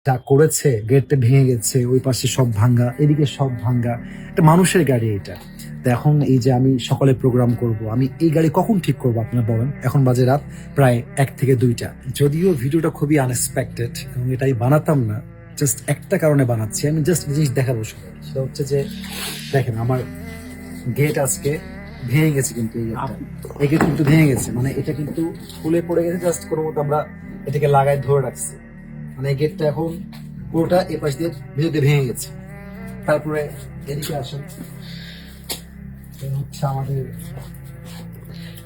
যা করেছে, গেটটা ভেঙে গেছে, ওই পাশে সব ভাঙ্গা, এদিকে সব ভাঙ্গা। একটা মানুষের গাড়ি এটা। তো এখন এই যে আমি সকালে প্রোগ্রাম করব, আমি এই গাড়ি কখন ঠিক করবো আপনারা বলেন? এখন বাজে রাত প্রায় 1 থেকে 2টা। যদিও ভিডিওটা খুবই আনএক্সপেক্টেড এবং এটাই বানাতাম না, জাস্ট একটা কারণে বানাচ্ছি। আমি জাস্ট জিনিস দেখাবো সবাই, সেটা হচ্ছে যে দেখেন আমার গেট আজকে ভেঙে গেছে, কিন্তু এই গেট কিন্তু ভেঙে গেছে, মানে এটা কিন্তু খুলে পড়ে গেছে। জাস্ট কোনো মতো আমরা এটাকে লাগায় ধরে রাখছি, মানে এই গেটটা এখন পুরোটা এ পাশ দিয়ে ভিতরে ভেঙে গেছে। তারপরে এদিকে আসেন, হচ্ছে আমাদের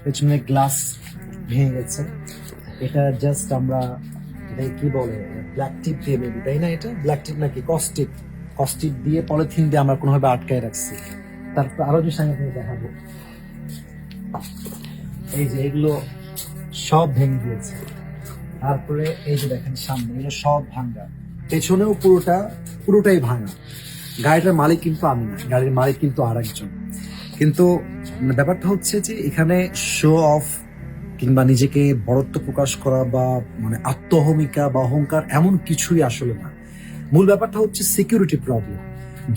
পেছনে গ্লাস ভেঙে গেছে। এটা জাস্ট আমরা এটা কি বলে ব্ল্যাক টিপ দিয়ে বেবি, তাই না? এটা ব্ল্যাক টিপ নাকি কস্টিপ, কস্টিপ দিয়ে পলিথিন দিয়ে আমরা কোনোভাবে আটকায় রাখছি। তারপর আরো যে সামনে দেখাবো, এই যে এগুলো সব ভেঙে দিয়েছে। তারপরে এই যে দেখেন সামনে এগুলো সব ভাঙা, পেছনেও পুরোটাই ভাঙা। গাড়িটার মালিক কিন্তু আমি না, গাড়ির মালিক কিন্তু আর একজন। কিন্তু মানে ব্যাপারটা হচ্ছে যে এখানে শো অফ কিংবা নিজেকে বড়ত্ব প্রকাশ করা বা মানে আত্মহমিকা বা অহংকার এমন কিছুই আসলে না। মূল ব্যাপারটা হচ্ছে সিকিউরিটি প্রবলেম।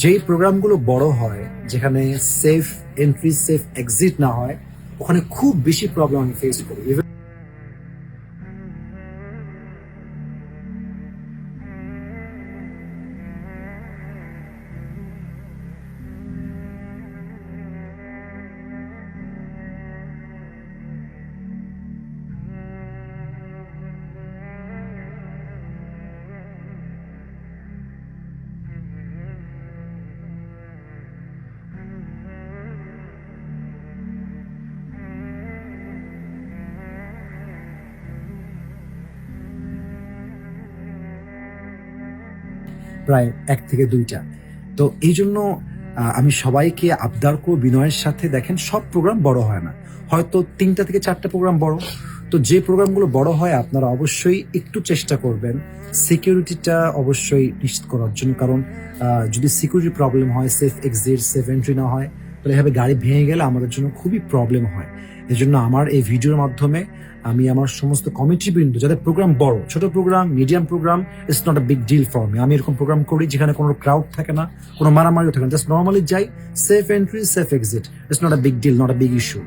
যেই প্রোগ্রামগুলো বড় হয়, যেখানে সেফ এন্ট্রি সেফ এক্সিট না হয়, ওখানে খুব বেশি প্রবলেম আমি ফেস করি। প্রায় 1 থেকে 2টা। তো এই জন্য আমি সবাইকে আবদার করব বিনয়ের সাথে, দেখেন সব প্রোগ্রাম বড় হয় না, হয়তো 3টা থেকে 4টা প্রোগ্রাম বড়। তো যে প্রোগ্রামগুলো বড় হয় আপনারা অবশ্যই একটু চেষ্টা করবেন সিকিউরিটিটা অবশ্যই নিশ্চিত করার জন্য। কারণ যদি সিকিউরিটি প্রবলেম হয়, সেফ এক্সিট সেফ এন্ট্রি না হয়, তাহলে এভাবে গাড়ি ভেঙে গেলে আমাদের জন্য খুবই প্রবলেম হয়। এই জন্য আমার এই ভিডিওর মাধ্যমে আমি আমার সমস্ত কমিটি বৃন্দ, যাদের প্রোগ্রাম বড়, ছোট program, medium program, it's not a big deal for me. আমি এরকম প্রোগ্রাম করি যেখানে কোনো ক্রাউড থাকে না, কোনো মারামারিও থাকে না, জাস্ট নর্মালি যাই, safe entry safe exit, it's not a big deal, not a big issue.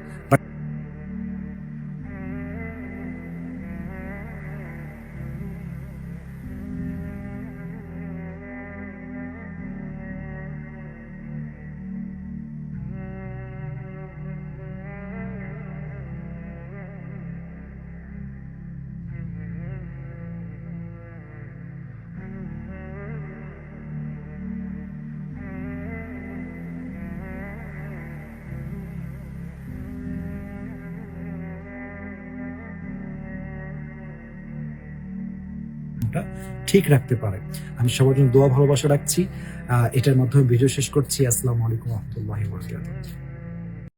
ঠিক রাখতে পারে। আমি সবার জন্য দোয়া ভালোবাসা রাখছি। এটার মাধ্যমে ভিডিও শেষ করছি। আসসালামু আলাইকুম ওয়া রাহমাতুল্লাহি ওয়া বারাকাতুহু।